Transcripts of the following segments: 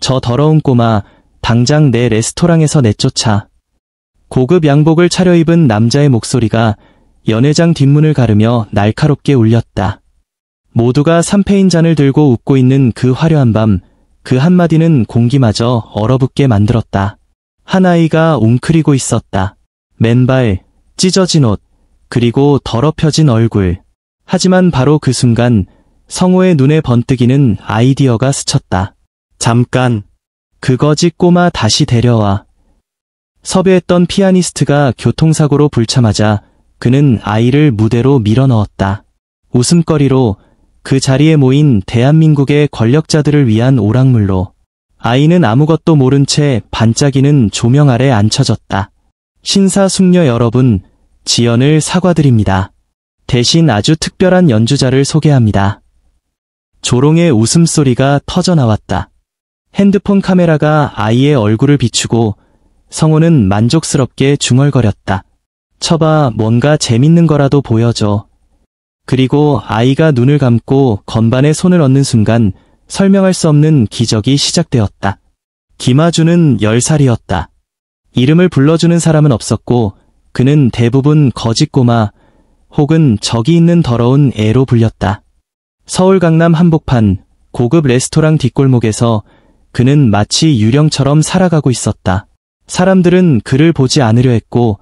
저 더러운 꼬마, 당장 내 레스토랑에서 내쫓아. 고급 양복을 차려입은 남자의 목소리가 연회장 뒷문을 가르며 날카롭게 울렸다. 모두가 샴페인 잔을 들고 웃고 있는 그 화려한 밤, 그 한마디는 공기마저 얼어붙게 만들었다. 한 아이가 웅크리고 있었다. 맨발, 찢어진 옷, 그리고 더럽혀진 얼굴. 하지만 바로 그 순간 성호의 눈에 번뜩이는 아이디어가 스쳤다. 잠깐, 그거지 꼬마 다시 데려와. 섭외했던 피아니스트가 교통사고로 불참하자 그는 아이를 무대로 밀어넣었다. 웃음거리로, 그 자리에 모인 대한민국의 권력자들을 위한 오락물로. 아이는 아무것도 모른 채 반짝이는 조명 아래 앉혀졌다. 신사숙녀 여러분, 지연을 사과드립니다. 대신 아주 특별한 연주자를 소개합니다. 조롱의 웃음소리가 터져나왔다. 핸드폰 카메라가 아이의 얼굴을 비추고 성호는 만족스럽게 중얼거렸다. 쳐봐, 뭔가 재밌는 거라도 보여줘. 그리고 아이가 눈을 감고 건반에 손을 얹는 순간 설명할 수 없는 기적이 시작되었다. 김아주는 10살이었다. 이름을 불러주는 사람은 없었고 그는 대부분 거짓 꼬마 혹은 적이 있는 더러운 애로 불렸다. 서울 강남 한복판 고급 레스토랑 뒷골목에서 그는 마치 유령처럼 살아가고 있었다. 사람들은 그를 보지 않으려 했고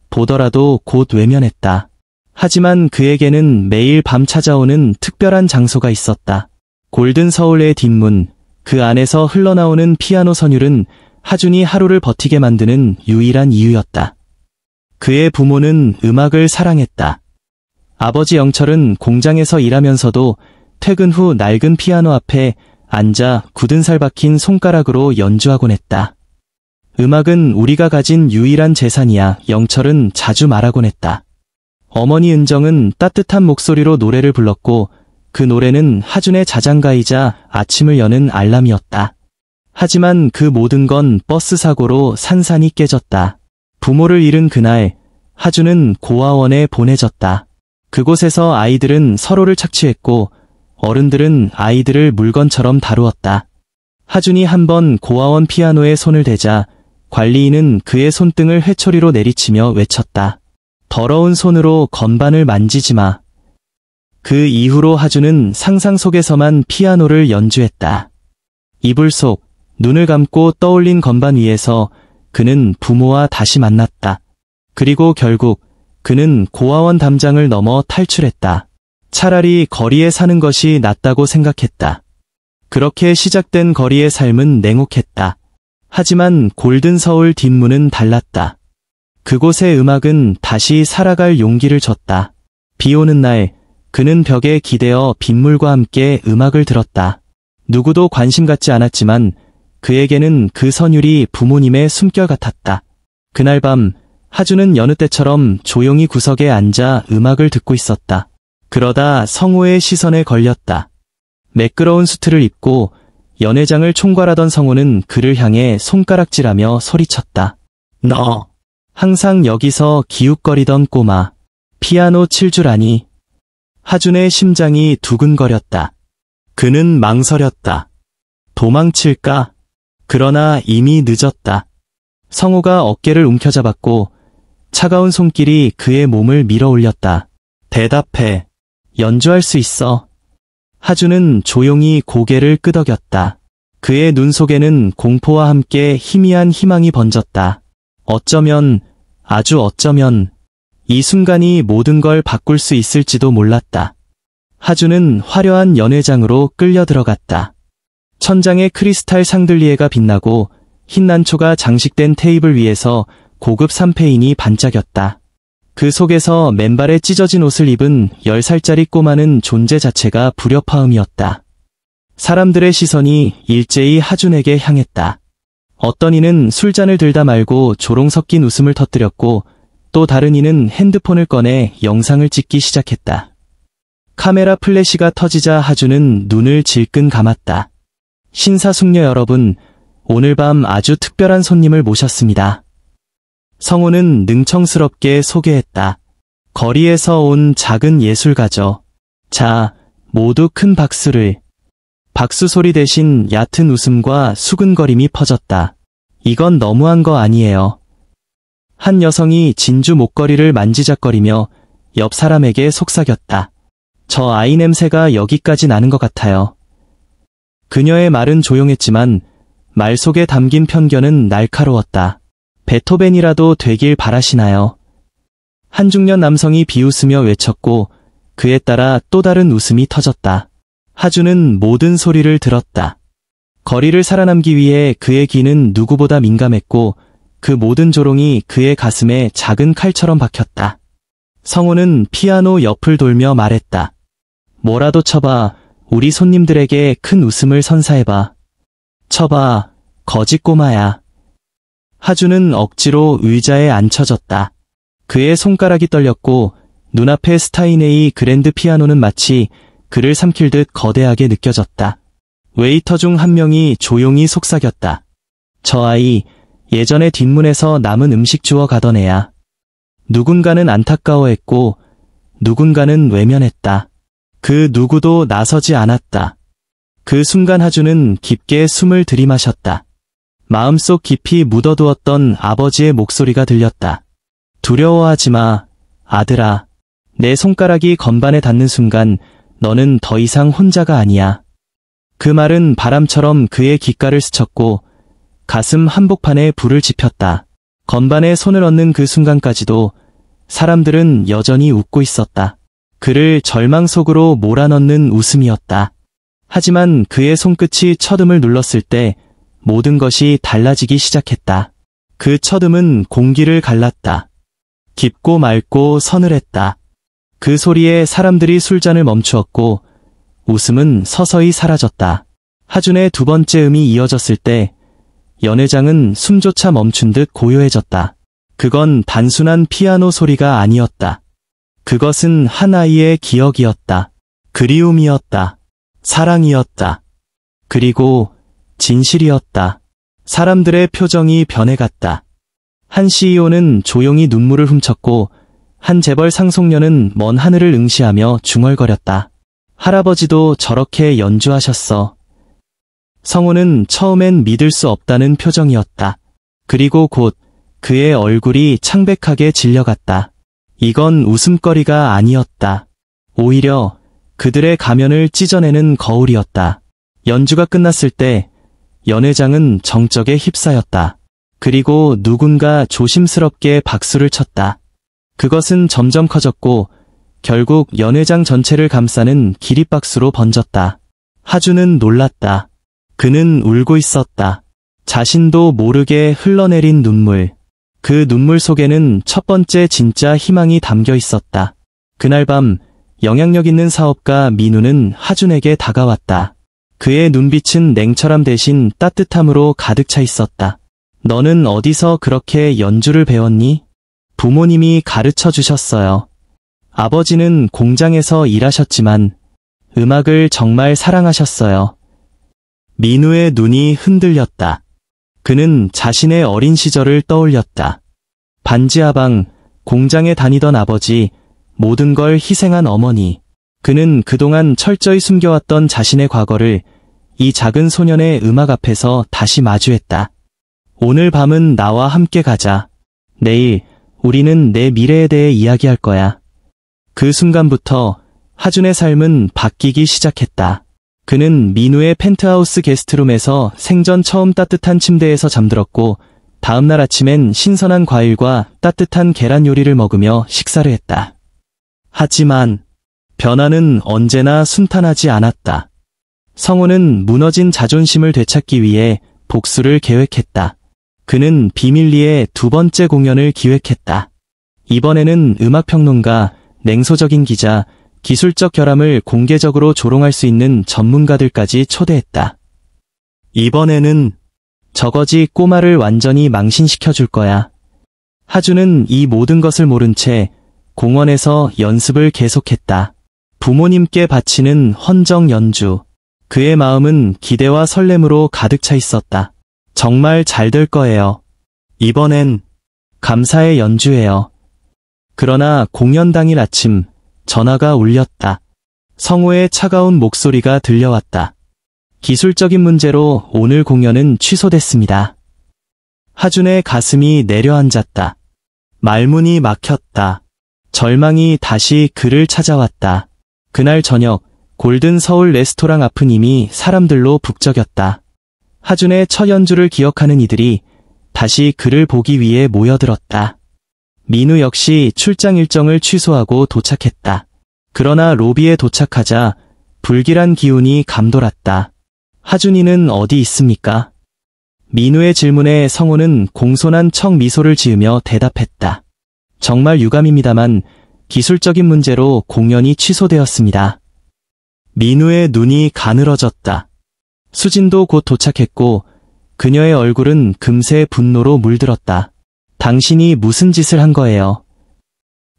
보더라도 곧 외면했다. 하지만 그에게는 매일 밤 찾아오는 특별한 장소가 있었다. 골든 서울의 뒷문, 그 안에서 흘러나오는 피아노 선율은 하준이 하루를 버티게 만드는 유일한 이유였다. 그의 부모는 음악을 사랑했다. 아버지 영철은 공장에서 일하면서도 퇴근 후 낡은 피아노 앞에 앉아 굳은 살 박힌 손가락으로 연주하곤 했다. 음악은 우리가 가진 유일한 재산이야, 영철은 자주 말하곤 했다. 어머니 은정은 따뜻한 목소리로 노래를 불렀고 그 노래는 하준의 자장가이자 아침을 여는 알람이었다. 하지만 그 모든 건 버스 사고로 산산이 깨졌다. 부모를 잃은 그날, 하준은 고아원에 보내졌다. 그곳에서 아이들은 서로를 착취했고 어른들은 아이들을 물건처럼 다루었다. 하준이 한번 고아원 피아노에 손을 대자 관리인은 그의 손등을 회초리로 내리치며 외쳤다. 더러운 손으로 건반을 만지지 마. 그 이후로 하준은 상상 속에서만 피아노를 연주했다. 이불 속, 눈을 감고 떠올린 건반 위에서 그는 부모와 다시 만났다. 그리고 결국 그는 고아원 담장을 넘어 탈출했다. 차라리 거리에 사는 것이 낫다고 생각했다. 그렇게 시작된 거리의 삶은 냉혹했다. 하지만 골든 서울 뒷문은 달랐다. 그곳의 음악은 다시 살아갈 용기를 줬다. 비 오는 날, 그는 벽에 기대어 빗물과 함께 음악을 들었다. 누구도 관심 갖지 않았지만 그에게는 그 선율이 부모님의 숨결 같았다. 그날 밤, 하준은 여느 때처럼 조용히 구석에 앉아 음악을 듣고 있었다. 그러다 성호의 시선에 걸렸다. 매끄러운 수트를 입고 연회장을 총괄하던 성호는 그를 향해 손가락질하며 소리쳤다. 너! 항상 여기서 기웃거리던 꼬마. 피아노 칠 줄 아니? 하준의 심장이 두근거렸다. 그는 망설였다. 도망칠까? 그러나 이미 늦었다. 성호가 어깨를 움켜잡았고 차가운 손길이 그의 몸을 밀어 올렸다. 대답해. 연주할 수 있어. 하준은 조용히 고개를 끄덕였다. 그의 눈 속에는 공포와 함께 희미한 희망이 번졌다. 어쩌면, 아주 어쩌면 이 순간이 모든 걸 바꿀 수 있을지도 몰랐다. 하준은 화려한 연회장으로 끌려 들어갔다. 천장에 크리스탈 샹들리에가 빛나고 흰 난초가 장식된 테이블 위에서 고급 샴페인이 반짝였다. 그 속에서 맨발에 찢어진 옷을 입은 10살짜리 꼬마는 존재 자체가 불협화음이었다. 사람들의 시선이 일제히 하준에게 향했다. 어떤 이는 술잔을 들다 말고 조롱 섞인 웃음을 터뜨렸고 또 다른 이는 핸드폰을 꺼내 영상을 찍기 시작했다. 카메라 플래시가 터지자 하준은 눈을 질끈 감았다. 신사숙녀 여러분, 오늘 밤 아주 특별한 손님을 모셨습니다. 성호는 능청스럽게 소개했다. 거리에서 온 작은 예술가죠. 자, 모두 큰 박수를. 박수 소리 대신 얕은 웃음과 수근거림이 퍼졌다. 이건 너무한 거 아니에요. 한 여성이 진주 목걸이를 만지작거리며 옆 사람에게 속삭였다. 저 아이 냄새가 여기까지 나는 것 같아요. 그녀의 말은 조용했지만 말 속에 담긴 편견은 날카로웠다. 베토벤이라도 되길 바라시나요? 한 중년 남성이 비웃으며 외쳤고 그에 따라 또 다른 웃음이 터졌다. 하주는 모든 소리를 들었다. 거리를 살아남기 위해 그의 귀는 누구보다 민감했고 그 모든 조롱이 그의 가슴에 작은 칼처럼 박혔다. 성우는 피아노 옆을 돌며 말했다. 뭐라도 쳐봐. 우리 손님들에게 큰 웃음을 선사해봐. 쳐봐. 거짓 꼬마야. 하주는 억지로 의자에 앉혀졌다. 그의 손가락이 떨렸고 눈앞의 스타이네이 그랜드 피아노는 마치 그를 삼킬 듯 거대하게 느껴졌다. 웨이터 중 한 명이 조용히 속삭였다. 저 아이, 예전에 뒷문에서 남은 음식 주워 가던 애야. 누군가는 안타까워했고 누군가는 외면했다. 그 누구도 나서지 않았다. 그 순간 하주는 깊게 숨을 들이마셨다. 마음속 깊이 묻어두었던 아버지의 목소리가 들렸다. 두려워하지 마, 아들아. 내 손가락이 건반에 닿는 순간 너는 더 이상 혼자가 아니야. 그 말은 바람처럼 그의 귓가를 스쳤고 가슴 한복판에 불을 지폈다. 건반에 손을 얹는 그 순간까지도 사람들은 여전히 웃고 있었다. 그를 절망 속으로 몰아넣는 웃음이었다. 하지만 그의 손끝이 첫음을 눌렀을 때 모든 것이 달라지기 시작했다. 그 첫음은 공기를 갈랐다. 깊고 맑고 서늘했다. 그 소리에 사람들이 술잔을 멈추었고 웃음은 서서히 사라졌다. 하준의 두 번째 음이 이어졌을 때 연회장은 숨조차 멈춘 듯 고요해졌다. 그건 단순한 피아노 소리가 아니었다. 그것은 한 아이의 기억이었다. 그리움이었다. 사랑이었다. 그리고 진실이었다. 사람들의 표정이 변해갔다. 한 CEO는 조용히 눈물을 훔쳤고 한 재벌 상속녀는 먼 하늘을 응시하며 중얼거렸다. 할아버지도 저렇게 연주하셨어. 성우는 처음엔 믿을 수 없다는 표정이었다. 그리고 곧 그의 얼굴이 창백하게 질려갔다. 이건 웃음거리가 아니었다. 오히려 그들의 가면을 찢어내는 거울이었다. 연주가 끝났을 때 연회장은 정적에 휩싸였다. 그리고 누군가 조심스럽게 박수를 쳤다. 그것은 점점 커졌고 결국 연회장 전체를 감싸는 기립박수로 번졌다. 하주는 놀랐다. 그는 울고 있었다. 자신도 모르게 흘러내린 눈물. 그 눈물 속에는 첫 번째 진짜 희망이 담겨 있었다. 그날 밤 영향력 있는 사업가 민우는 하준에게 다가왔다. 그의 눈빛은 냉철함 대신 따뜻함으로 가득 차 있었다. 너는 어디서 그렇게 연주를 배웠니? 부모님이 가르쳐 주셨어요. 아버지는 공장에서 일하셨지만 음악을 정말 사랑하셨어요. 민우의 눈이 흔들렸다. 그는 자신의 어린 시절을 떠올렸다. 반지하방, 공장에 다니던 아버지, 모든 걸 희생한 어머니. 그는 그동안 철저히 숨겨왔던 자신의 과거를 이 작은 소년의 음악 앞에서 다시 마주했다. 오늘 밤은 나와 함께 가자. 내일 우리는 내 미래에 대해 이야기할 거야. 그 순간부터 하준의 삶은 바뀌기 시작했다. 그는 민우의 펜트하우스 게스트룸에서 생전 처음 따뜻한 침대에서 잠들었고 다음날 아침엔 신선한 과일과 따뜻한 계란 요리를 먹으며 식사를 했다. 하지만 변화는 언제나 순탄하지 않았다. 성우는 무너진 자존심을 되찾기 위해 복수를 계획했다. 그는 비밀리에 두 번째 공연을 기획했다. 이번에는 음악평론가, 냉소적인 기자, 기술적 결함을 공개적으로 조롱할 수 있는 전문가들까지 초대했다. 이번에는 저거지 꼬마를 완전히 망신시켜줄 거야. 하주는 이 모든 것을 모른 채 공원에서 연습을 계속했다. 부모님께 바치는 헌정 연주. 그의 마음은 기대와 설렘으로 가득 차 있었다. 정말 잘 될 거예요. 이번엔 감사의 연주예요. 그러나 공연 당일 아침 전화가 울렸다. 성우의 차가운 목소리가 들려왔다. 기술적인 문제로 오늘 공연은 취소됐습니다. 하준의 가슴이 내려앉았다. 말문이 막혔다. 절망이 다시 그를 찾아왔다. 그날 저녁 골든 서울 레스토랑 앞은 이미 사람들로 북적였다. 하준의 첫 연주를 기억하는 이들이 다시 그를 보기 위해 모여들었다. 민우 역시 출장 일정을 취소하고 도착했다. 그러나 로비에 도착하자 불길한 기운이 감돌았다. 하준이는 어디 있습니까? 민우의 질문에 성우는 공손한 척 미소를 지으며 대답했다. 정말 유감입니다만 기술적인 문제로 공연이 취소되었습니다. 민우의 눈이 가늘어졌다. 수진도 곧 도착했고 그녀의 얼굴은 금세 분노로 물들었다. 당신이 무슨 짓을 한 거예요?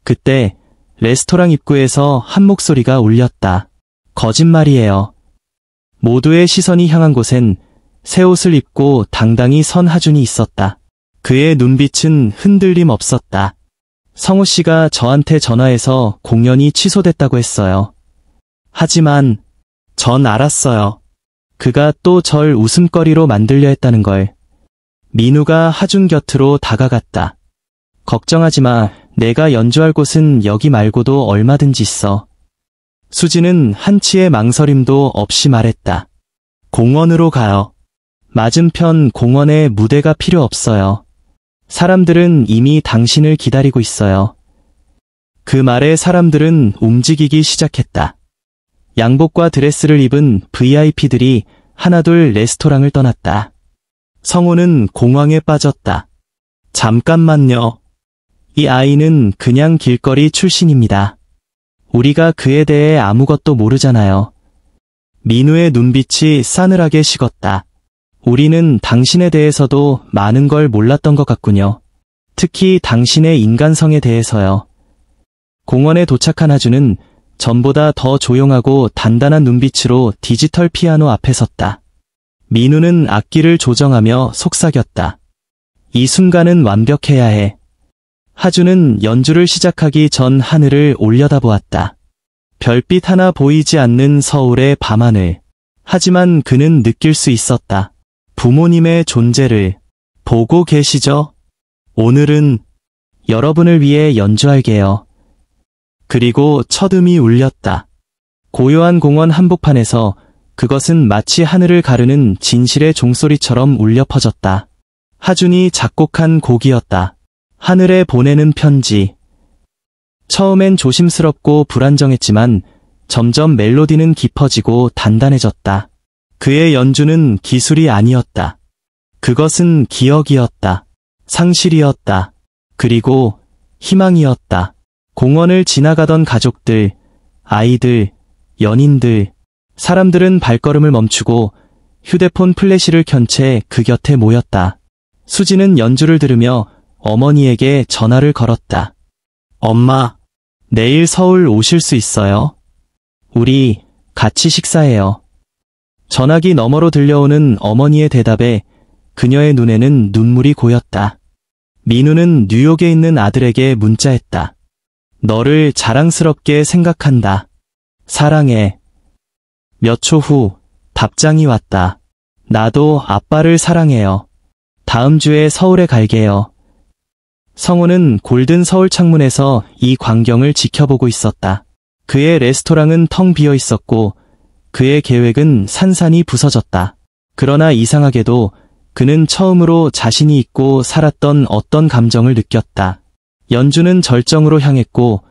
그때 레스토랑 입구에서 한 목소리가 울렸다. 거짓말이에요. 모두의 시선이 향한 곳엔 새 옷을 입고 당당히 선 하준이 있었다. 그의 눈빛은 흔들림 없었다. 성우 씨가 저한테 전화해서 공연이 취소됐다고 했어요. 하지만 전 알았어요. 그가 또 절 웃음거리로 만들려 했다는 걸. 민우가 하준 곁으로 다가갔다. 걱정하지 마. 내가 연주할 곳은 여기 말고도 얼마든지 있어. 수지는 한치의 망설임도 없이 말했다. 공원으로 가요. 맞은편 공원에 무대가 필요 없어요. 사람들은 이미 당신을 기다리고 있어요. 그 말에 사람들은 움직이기 시작했다. 양복과 드레스를 입은 VIP들이 하나둘 레스토랑을 떠났다. 성우는 공황에 빠졌다. 잠깐만요. 이 아이는 그냥 길거리 출신입니다. 우리가 그에 대해 아무것도 모르잖아요. 민우의 눈빛이 싸늘하게 식었다. 우리는 당신에 대해서도 많은 걸 몰랐던 것 같군요. 특히 당신의 인간성에 대해서요. 공원에 도착한 하준은 전보다 더 조용하고 단단한 눈빛으로 디지털 피아노 앞에 섰다. 민우는 악기를 조정하며 속삭였다. 이 순간은 완벽해야 해. 하준은 연주를 시작하기 전 하늘을 올려다보았다. 별빛 하나 보이지 않는 서울의 밤하늘. 하지만 그는 느낄 수 있었다. 부모님의 존재를. 보고 계시죠? 오늘은 여러분을 위해 연주할게요. 그리고 첫 음이 울렸다. 고요한 공원 한복판에서 그것은 마치 하늘을 가르는 진실의 종소리처럼 울려 퍼졌다. 하준이 작곡한 곡이었다. 하늘에 보내는 편지. 처음엔 조심스럽고 불안정했지만 점점 멜로디는 깊어지고 단단해졌다. 그의 연주는 기술이 아니었다. 그것은 기억이었다. 상실이었다. 그리고 희망이었다. 공원을 지나가던 가족들, 아이들, 연인들, 사람들은 발걸음을 멈추고 휴대폰 플래시를 켠 채 그 곁에 모였다. 수지는 연주를 들으며 어머니에게 전화를 걸었다. 엄마, 내일 서울 오실 수 있어요? 우리 같이 식사해요. 전화기 너머로 들려오는 어머니의 대답에 그녀의 눈에는 눈물이 고였다. 민우는 뉴욕에 있는 아들에게 문자했다. 너를 자랑스럽게 생각한다. 사랑해. 몇 초 후 답장이 왔다. 나도 아빠를 사랑해요. 다음 주에 서울에 갈게요. 성우는 골든 서울 창문에서 이 광경을 지켜보고 있었다. 그의 레스토랑은 텅 비어 있었고 그의 계획은 산산이 부서졌다. 그러나 이상하게도 그는 처음으로 자신이 있고 살았던 어떤 감정을 느꼈다. 연주는 절정으로 향했고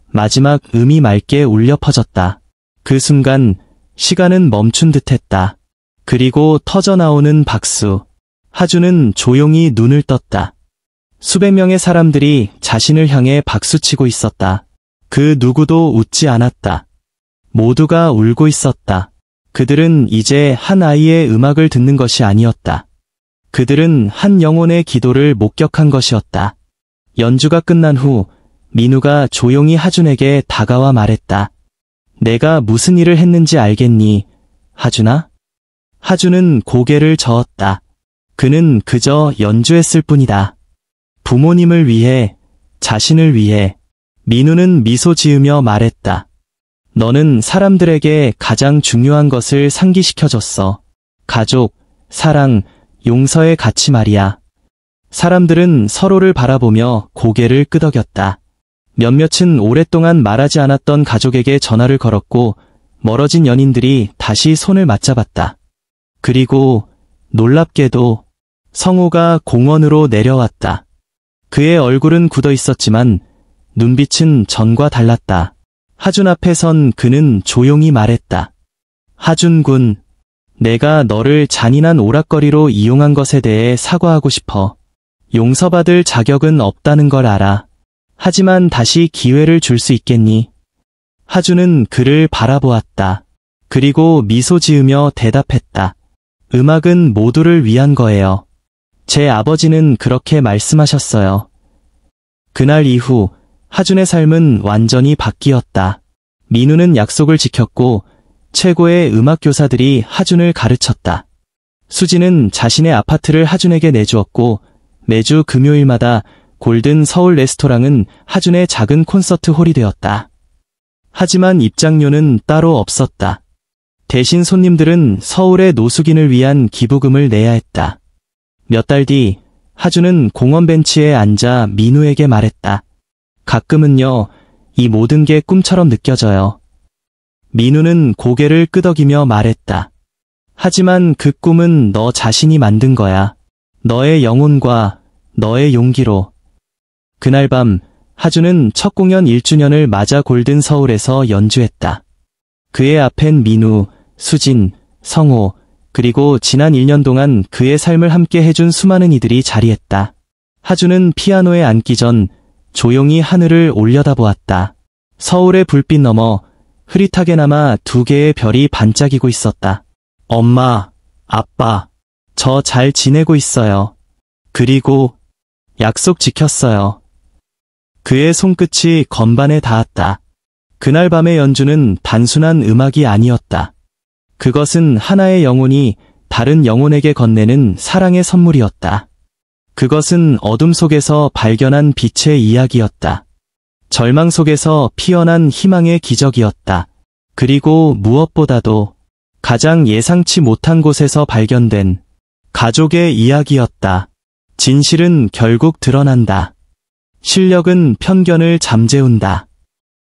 마지막 음이 맑게 울려 퍼졌다. 그 순간 시간은 멈춘 듯했다. 그리고 터져나오는 박수. 하준은 조용히 눈을 떴다. 수백 명의 사람들이 자신을 향해 박수치고 있었다. 그 누구도 웃지 않았다. 모두가 울고 있었다. 그들은 이제 한 아이의 음악을 듣는 것이 아니었다. 그들은 한 영혼의 기도를 목격한 것이었다. 연주가 끝난 후 민우가 조용히 하준에게 다가와 말했다. 내가 무슨 일을 했는지 알겠니, 하준아? 하준은 고개를 저었다. 그는 그저 연주했을 뿐이다. 부모님을 위해, 자신을 위해. 민우는 미소 지으며 말했다. 너는 사람들에게 가장 중요한 것을 상기시켜줬어. 가족, 사랑, 용서의 가치 말이야. 사람들은 서로를 바라보며 고개를 끄덕였다. 몇몇은 오랫동안 말하지 않았던 가족에게 전화를 걸었고 멀어진 연인들이 다시 손을 맞잡았다. 그리고 놀랍게도 성호가 공원으로 내려왔다. 그의 얼굴은 굳어 있었지만 눈빛은 전과 달랐다. 하준 앞에 선 그는 조용히 말했다. 하준 군, 내가 너를 잔인한 오락거리로 이용한 것에 대해 사과하고 싶어. 용서받을 자격은 없다는 걸 알아. 하지만 다시 기회를 줄 수 있겠니? 하준은 그를 바라보았다. 그리고 미소 지으며 대답했다. 음악은 모두를 위한 거예요. 제 아버지는 그렇게 말씀하셨어요. 그날 이후 하준의 삶은 완전히 바뀌었다. 민우는 약속을 지켰고 최고의 음악 교사들이 하준을 가르쳤다. 수지는 자신의 아파트를 하준에게 내주었고 매주 금요일마다 골든 서울 레스토랑은 하준의 작은 콘서트 홀이 되었다. 하지만 입장료는 따로 없었다. 대신 손님들은 서울의 노숙인을 위한 기부금을 내야 했다. 몇 달 뒤 하준은 공원 벤치에 앉아 민우에게 말했다. 가끔은요, 이 모든 게 꿈처럼 느껴져요. 민우는 고개를 끄덕이며 말했다. 하지만 그 꿈은 너 자신이 만든 거야. 너의 영혼과 너의 용기로. 그날 밤 하준은 첫 공연 1주년을 맞아 골든 서울에서 연주했다. 그의 앞엔 민우, 수진, 성호, 그리고 지난 1년 동안 그의 삶을 함께 해준 수많은 이들이 자리했다. 하준은 피아노에 앉기 전 조용히 하늘을 올려다보았다. 서울의 불빛 너머 흐릿하게나마 2개의 별이 반짝이고 있었다. 엄마, 아빠, 저 잘 지내고 있어요. 그리고 약속 지켰어요. 그의 손끝이 건반에 닿았다. 그날 밤의 연주는 단순한 음악이 아니었다. 그것은 하나의 영혼이 다른 영혼에게 건네는 사랑의 선물이었다. 그것은 어둠 속에서 발견한 빛의 이야기였다. 절망 속에서 피어난 희망의 기적이었다. 그리고 무엇보다도 가장 예상치 못한 곳에서 발견된 가족의 이야기였다. 진실은 결국 드러난다. 실력은 편견을 잠재운다.